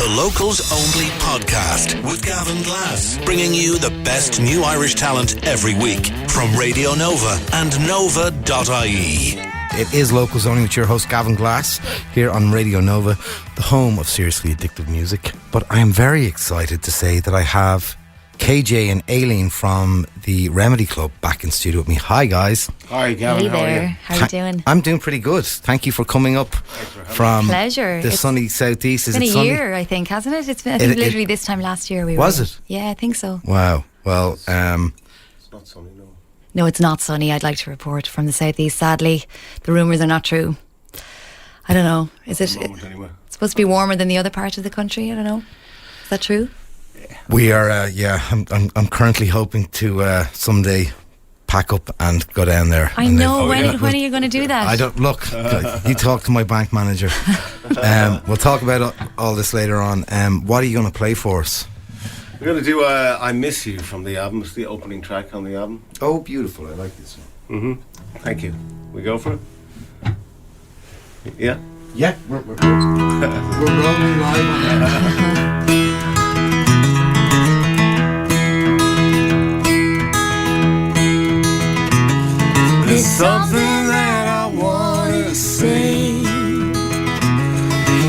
the Locals Only podcast with Gavin Glass, bringing you the best new Irish talent every week from Radio Nova and nova.ie. It is Locals Only with your host Gavin Glass here on Radio Nova, the home of seriously addictive music. But I am very excited to say that I have Kj and Aileen from the Remedy Club back in studio with me. Hi guys. Hi Gavin, hey how there. are you? How are you doing? I'm doing pretty good. Thank you for coming up from Pleasure. the sunny southeast. It's been a year, I think, hasn't it? It's been, I think, literally this time last year we were. Was it? Yeah, I think so. Wow. Well, It's not sunny, no. No, it's not sunny. I'd like to report from the southeast. Sadly, the rumours are not true. I don't know. Is it? Anyway. It's supposed to be warmer than the other part of the country. I don't know. Is that true? we are. I'm currently hoping to someday pack up and go down there. I know. When are you going to do that? I don't look. You talk to my bank manager. We'll talk about all this later on. What are you going to play for us? We're going to do I Miss You from the album. It's the opening track on the album. Oh, beautiful! I like this one. Thank you. We go for it? Yeah? Yeah, we're rolling live on that. There's something that I want to say.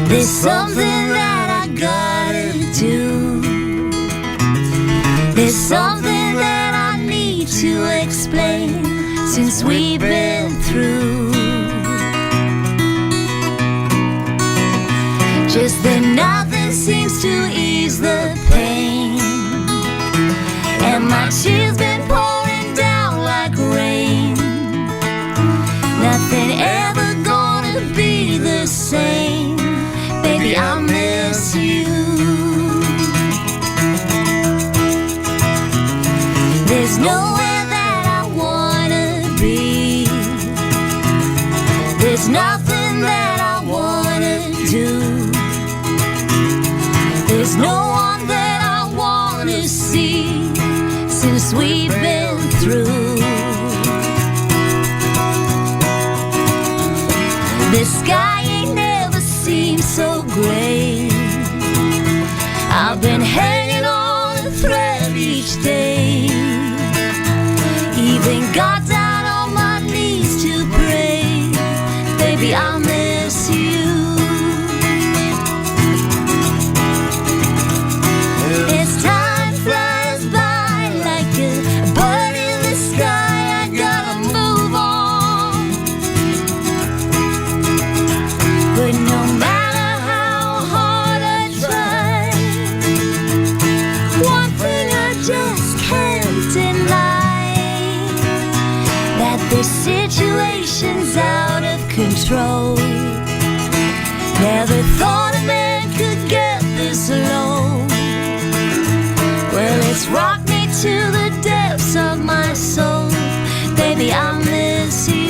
There's something that I gotta do. There's something that I need to explain since we've been through. Just that nothing seems to ease the pain, and my tears been pouring down like rain. Nothing ever gonna be the same. Baby, I miss you. There's nowhere that I wanna be. There's nothing that I wanna do. There's no one that I wanna see since we've been through. The sky ain't never seemed so gray. I've been hanging on a thread each day. Even got down on my knees to pray. Baby, I miss you. As time flies by like a bird in the sky, I gotta move on. But no matter how hard I try, one thing I just can't deny, that the situation's out of control. Never thought a man could get this low. Well, it's rocked me to the depths of my soul. Baby, I miss you.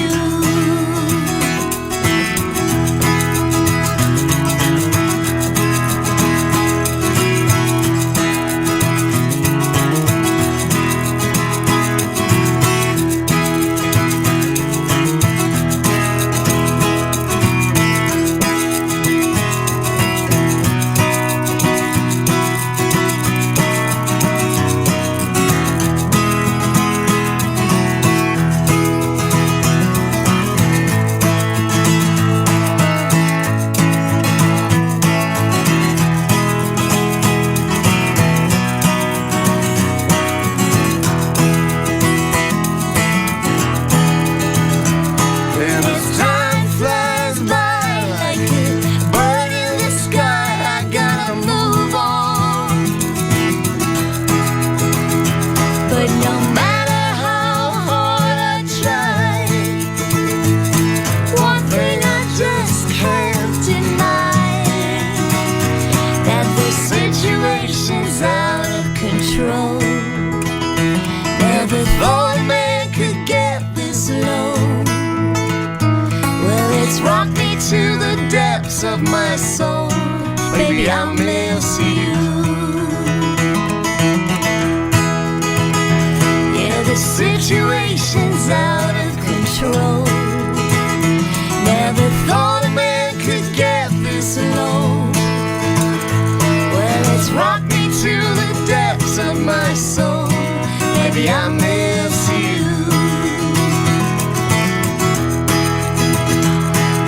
Of my soul, baby, I miss you. Yeah, the situation's out of control. Never thought a man could get this low. Baby, I miss you.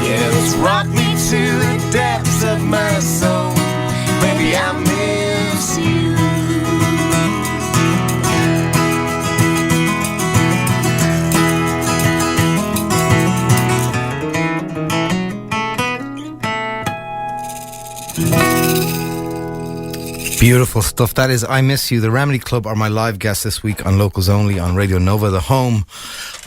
Yeah, let's rock me to the depths of my soul. Baby, I miss you. Beautiful stuff. That is I Miss You. The Remedy Club are my live guests this week on Locals Only on Radio Nova, the home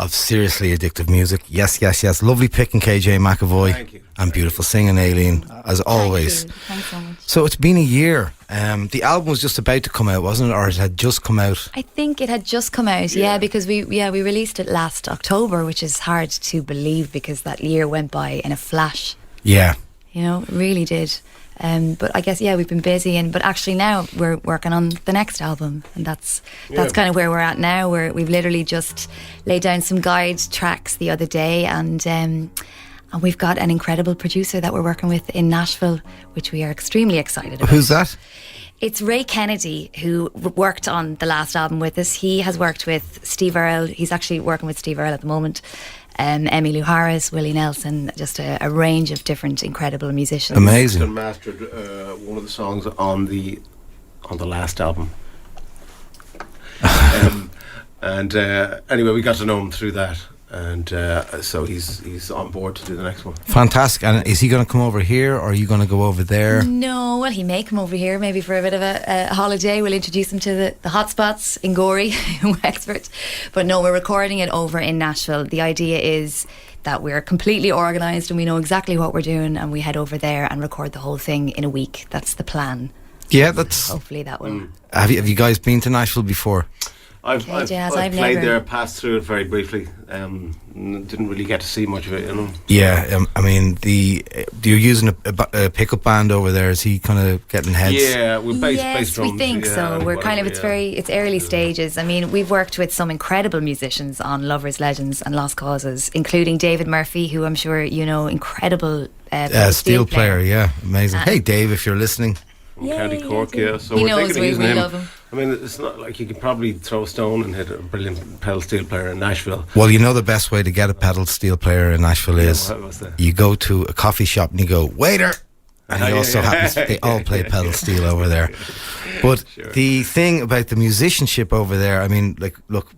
of seriously addictive music. Yes, yes, yes. Lovely picking, Kj McEvoy. Thank you. And beautiful singing, Aileen, as always. Thank you. Thanks so much. So it's been a year. The album was just about to come out, wasn't it? Or it had just come out? I think it had just come out, yeah, because we released it last October, which is hard to believe because that year went by in a flash. Yeah. You know, it really did. But I guess, we've been busy, but actually now we're working on the next album, and that's kind of where we're at now. We've literally just laid down some guide tracks the other day, and we've got an incredible producer that we're working with in Nashville, which we are extremely excited about. Who's that? It's Ray Kennedy, who worked on the last album with us. He has worked with Steve Earle. He's actually working with Steve Earle at the moment. Emmylou Harris, Willie Nelson, just a range of different incredible musicians. Amazing. And mastered one of the songs on the last album. Anyway, we got to know him through that, and so he's on board to do the next one. Fantastic. And is he going to come over here, or are you going to go over there? No, well, he may come over here maybe for a bit of a holiday. We'll introduce him to the hot spots in Gorey, Wexford. But no, we're recording it over in Nashville. The idea is that we're completely organised and we know exactly what we're doing, and we head over there and record the whole thing in a week. That's the plan. Yeah, that's... Hopefully that will... Have you guys been to Nashville before? I've I've played never. there, passed through it very briefly. Didn't really get to see much of it, you know. Yeah, I mean, you're using a pickup band over there. Is he kind of getting heads? Yeah, we're bass Yes, drums. we think so. We're kind of, it's early stages. I mean, we've worked with some incredible musicians on Lovers, Legends and Lost Causes, including David Murphy, who I'm sure you know, incredible steel player. Yeah, amazing. Hey, Dave, if you're listening. From County Cork, yeah. So He we're knows thinking of using we him. love him. I mean, it's not like you could probably throw a stone and hit a brilliant pedal steel player in Nashville. Well, you know the best way to get a pedal steel player in Nashville is what's that? you go to a coffee shop and you go, waiter! And he also happens, they all play pedal steel over there. But the thing about the musicianship over there, I mean, like, look,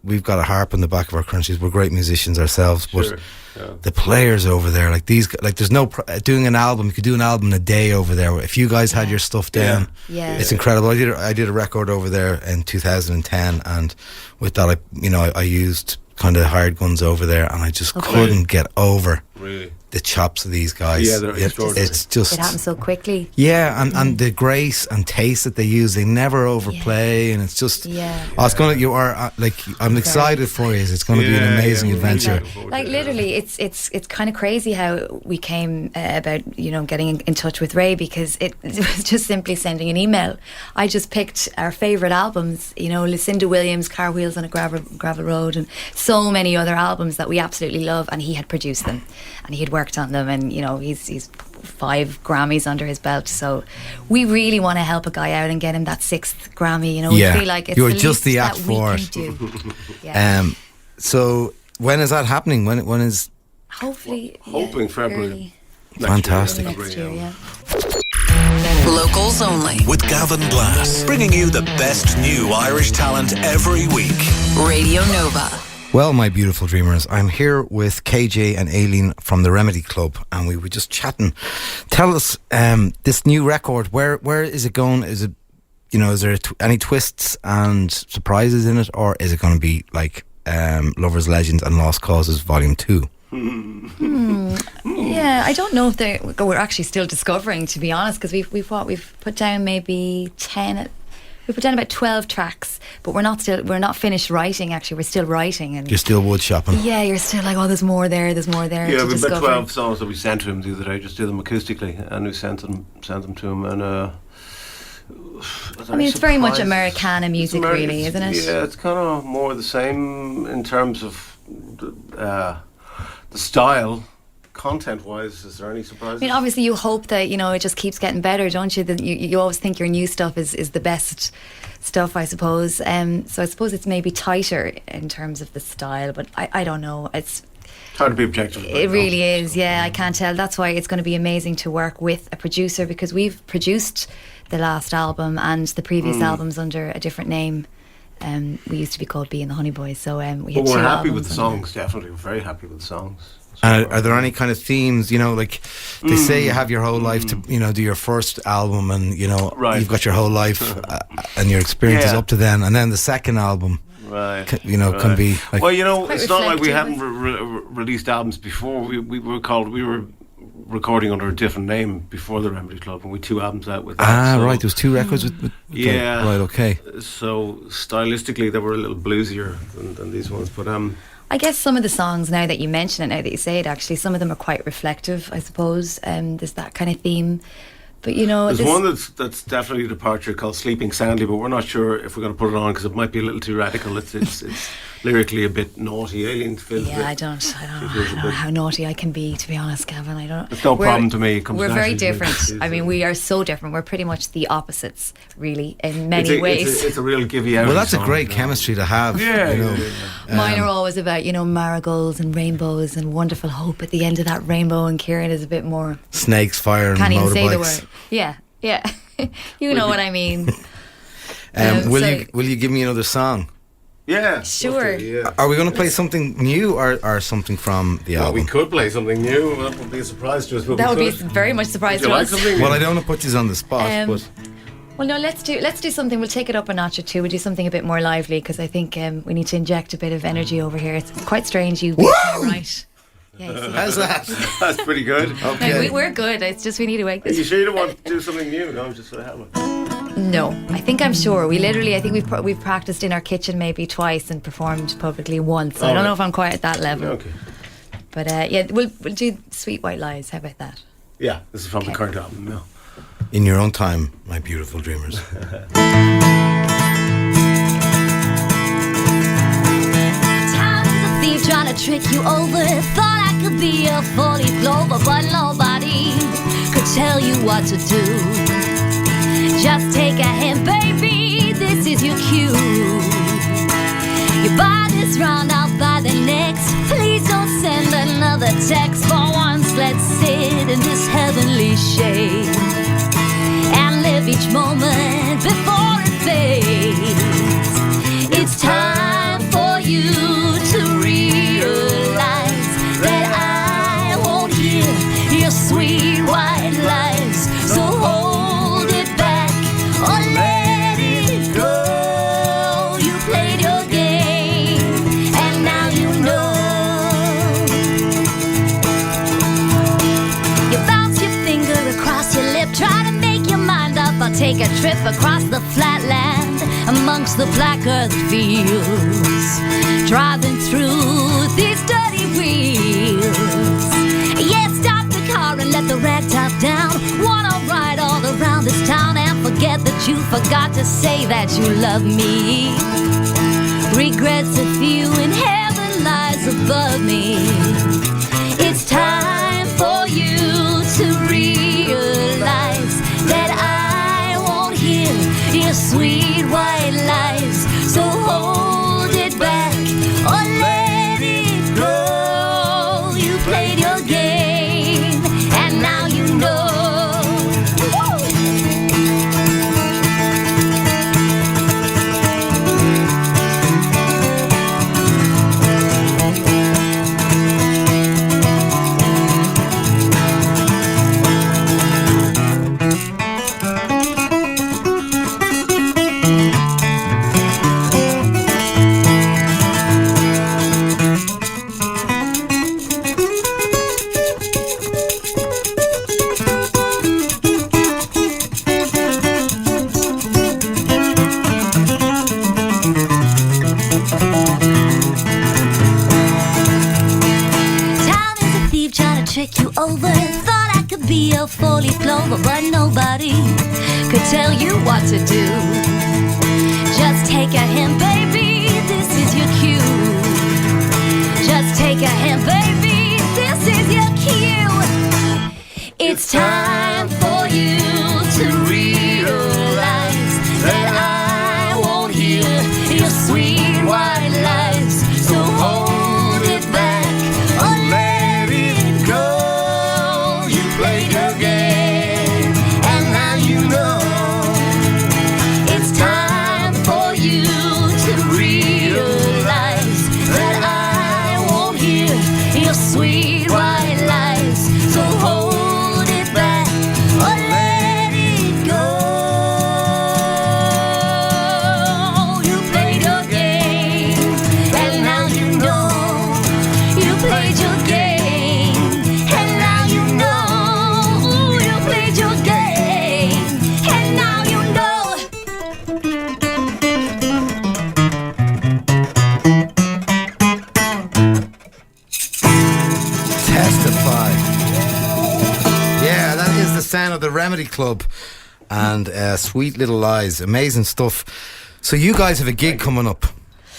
we've got a harp in the back of our countries. We're great musicians ourselves, but the players over there, like these, like there's no doing an album. You could do an album in a day over there. If you guys had your stuff down, it's incredible. I did a record over there in 2010, and with that, I used kind of hired guns over there, and I just couldn't get over the chops of these guys. Yeah, it's just it happens so quickly. Yeah, and the grace and taste that they use, they never overplay, and it's just it's gonna. You are I'm excited for you. It's going to be an amazing adventure. Like literally, it's kind of crazy how we came about getting in touch with Ray, because it was just simply sending an email. I just picked our favourite albums, Lucinda Williams, Car Wheels on a Gravel Road, and so many other albums that we absolutely love, and he had produced them and he had worked on them, and he's 5 Grammys under his belt, so we really want to help a guy out and get him that 6th Grammy. We feel like it's you're the just least the act that for we it. can do. So when is that happening? When is hopefully hoping February. Fantastic. Next year, yeah. Locals Only with Gavin Glass, bringing you the best new Irish talent every week. Radio Nova. Well, my beautiful dreamers, I'm here with KJ and Aileen from the Remedy Club, and we were just chatting. Tell us, this new record, where is it going? Is it, is there any twists and surprises in it, or is it going to be like Lovers, Legends and Lost Causes Volume 2? Yeah, I don't know if we're actually still discovering, to be honest, because we've put down maybe 10. We put down about 12 tracks, but we're not finished writing. Actually, we're still writing, and you're still wood shopping. Yeah, you're still like, there's more there. Yeah, we've got 12 songs that we sent to him the other day. Just do them acoustically, and we sent them to him. And it's very much Americana music, really, isn't it? Yeah, it's kind of more the same in terms of the style, content-wise, is there any surprises? I mean, obviously, you hope that it just keeps getting better, don't you? That you always think your new stuff is the best stuff, I suppose. So I suppose it's maybe tighter in terms of the style, but I don't know. It's hard to be objective. It really is. Yeah, I can't tell. That's why it's going to be amazing to work with a producer, because we've produced the last album and the previous albums under a different name. We used to be called Bee and the Honey Boys, so we had we're two happy with albums the songs. Definitely, we're very happy with the songs. Are there any kind of themes, like they say you have your whole life to, do your first album, and, Right. you've got your whole life and your experiences up to then, and then the second album, right? Can be like... Well, it's not like we reflective. hadn't released albums before. We were recording under a different name before the Remedy Club, and we had 2 albums out with that. So, right, there was 2 records with yeah. right, okay. So stylistically, they were a little bluesier than these ones, but I guess some of the songs, now that you mention it, now that you say it, actually, some of them are quite reflective, I suppose. There's that kind of theme. But, there's one that's definitely a departure called Sleeping Soundly, but we're not sure if we're going to put it on because it might be a little too radical. It's lyrically a bit naughty. Aileen feels I don't know how naughty I can be, to be honest, Gavin. I don't. It's no problem to me. It comes we're very naturally. different. I mean, we are so different. We're pretty much the opposites, really, in many ways. It's a real give-you out. Well, that's a song, great chemistry to have. Yeah. Mine are always about, marigolds and rainbows and wonderful hope at the end of that rainbow, and Kieran is a bit more... Snakes, fire and Can't even motorbikes. say the word. Yeah. You know what I mean. Will you give me another song? Yeah. Sure. Okay, yeah. Are we going to play something new or something from the Well, album? we could play something new. That would be a surprise to us. But That would be could. very much surprise Would you to like us. something? Well, I don't want to put you on the spot, but... Well, no, let's do something. We'll take it up a notch or two. We'll do something a bit more lively, because I think we need to inject a bit of energy over here. It's quite strange, you being right. Yeah, you see. How's that? That's pretty good. Okay. No, we're good. It's just we need to wake Are you this. sure you don't want to do something new? No, just for the hell of it. No, I think I'm sure. I think we've practiced in our kitchen maybe twice and performed publicly once. So I don't know if I'm quite at that level. Okay. But we'll do Sweet White Lies. How about that? Yeah, this is from the current album. Yeah. In your own time, my beautiful dreamers. Time is a thief trying to trick you over. Thought I could be a 40 clover, but nobody could tell you what to do. Just take a hint, baby, this is your cue. You buy this round, I'll buy the next. Please don't send another text. For once, let's sit in this heavenly shade and live each moment before it fades. It's time for you to realize that I won't hear your sweet white lies. So hold it back or let it go. You played your game and now you know. You bounce your finger across your lip, try to make your mind up. I'll take a trip across the flatland amongst the black earth fields, driving through these dirty wheels. Yeah, stop the car and let the rag top down. Wanna ride all around this town and forget that you forgot to say that you love me. Regrets a few in heaven lies above me. It's time for you to realize that I won't hear your sweet white lies. So hold it back or let it go. You played your game and now you know. Time is a thief trying to trick you over. Thought I could be a 40 clover, but nobody could tell you what to do. Just take a hint, baby, this is your cue. Just take a hint, baby, this is your cue. Comedy Club and Sweet Little Lies. Amazing stuff. So you guys have a gig coming up.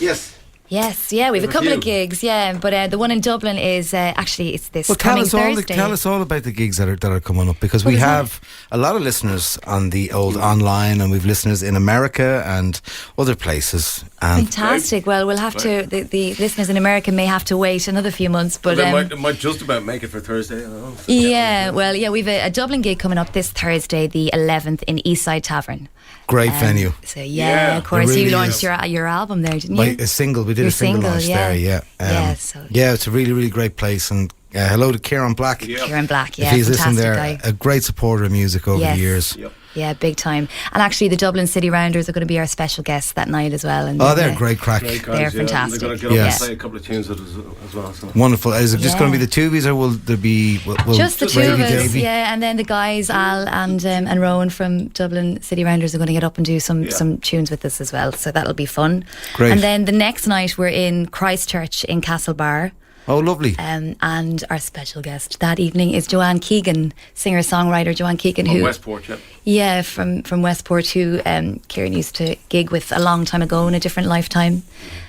Yes. Yes, yeah, we have a couple of gigs, but the one in Dublin is actually it's this coming Thursday. Tell us all about the gigs that are coming up, because we have a lot of listeners on the old online, and we've listeners in America and other places. And fantastic. Well, we'll have to. The listeners in America may have to wait another few months, but they might just about make it for Thursday. We've a Dublin gig coming up this Thursday, the 11th, in Eastside Tavern. Great venue. So of course, really you launched your album there, didn't you? A single. We did a single launch there. It's a really, really great place. And hello to Kieran Black. Kieran Black, if he's listening there, guy. A great supporter of music over the years. Yep. Yeah, big time. And actually, the Dublin City Rounders are going to be our special guests that night as well. And they're great crack. They're fantastic. They're going to get up and play a couple of tunes with us as well. So. Wonderful. Is it just going to be the Tubies, or will there be... just the two of us, and then the guys, Al and Rowan from Dublin City Rounders, are going to get up and do some tunes with us as well. So that'll be fun. Great. And then the next night, we're in Christchurch in Castlebar. Oh, lovely. And our special guest that evening is Joanne Keegan, singer-songwriter Joanne Keegan. From Westport, from Westport, who Kieran used to gig with a long time ago in a different lifetime.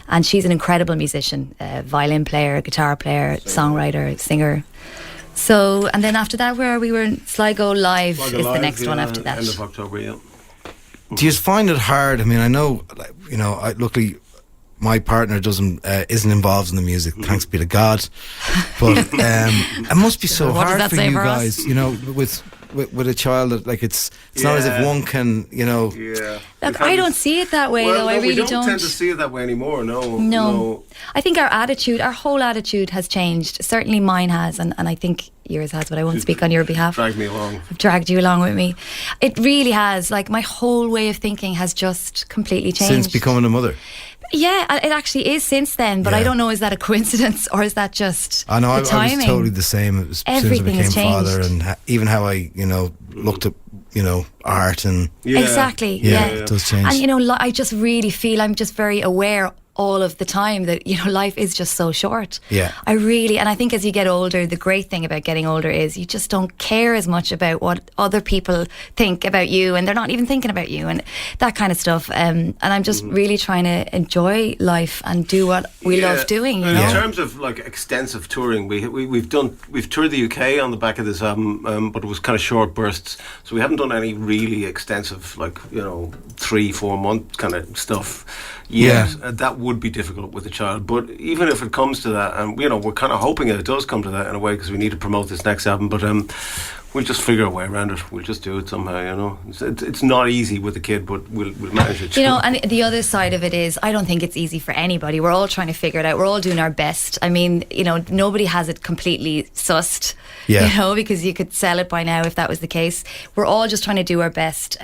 And she's an incredible musician, violin player, guitar player, songwriter, singer. So, and then after that, where we were in Sligo Live is the next one after that. End of October, Do you find it hard? I mean, I know, luckily... my partner isn't involved in the music, thanks be to God. But it must be so hard for you guys, with a child that it's not as if one can, Look, I don't see it that way, though. I really don't. We don't tend to see it that way anymore. No. I think our whole attitude has changed. Certainly mine has, and I think yours has, but I won't speak on your behalf. Dragged me along. I've dragged you along with me. It really has. My whole way of thinking has just completely changed. Since becoming a mother? Yeah, it actually is since then, but I don't know, is that a coincidence or is that just I know, the timing? I was totally the same as soon as I became father, and even how I, looked at, art and... Exactly, it does change. And, I just really feel I'm just very aware all of the time that life is just so short. And I think as you get older, the great thing about getting older is you just don't care as much about what other people think about you, and they're not even thinking about you and that kind of stuff. And I'm just really trying to enjoy life and do what we love doing. In terms of extensive touring, we've toured the UK on the back of this album, but it was kind of short bursts, so we haven't done any really extensive 3-4 month kind of stuff. That would be difficult with a child, but even if it comes to that, and we're kind of hoping it does come to that in a way, because we need to promote this next album, but we'll just figure a way around it. We'll just do it somehow, It's not easy with a kid, but we'll manage it. And the other side of it is, I don't think it's easy for anybody. We're all trying to figure it out. We're all doing our best. I mean, nobody has it completely sussed, because you could sell it by now if that was the case. We're all just trying to do our best.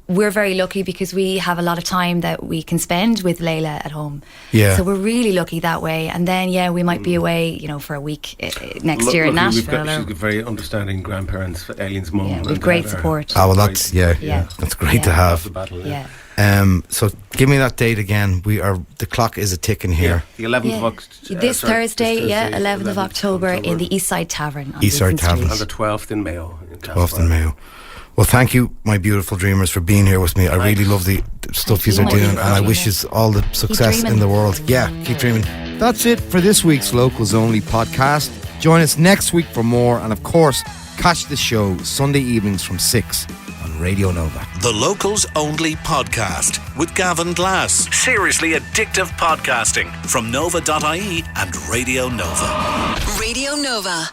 We're very lucky because we have a lot of time that we can spend with Layla at home. So we're really lucky that way. And then, we might be away, for a week next year in Nashville. She's got very understanding grandparents, Aileen's mum. Yeah, with great support. Oh, well, that's, that's great to have. So give me that date again. The clock is a ticking here. The 11th of October. This Thursday, 11th of October in the Eastside Tavern. Eastside Tavern. And the 12th in Mayo. 12th in Mayo. Well, thank you, my beautiful dreamers, for being here with me. I really love the stuff you're doing, and I wish you all the success in the world. Yeah, keep dreaming. That's it for this week's Locals Only podcast. Join us next week for more, and of course, catch the show Sunday evenings from 6 on Radio Nova. The Locals Only podcast with Gavin Glass. Seriously addictive podcasting from Nova.ie and Radio Nova. Radio Nova.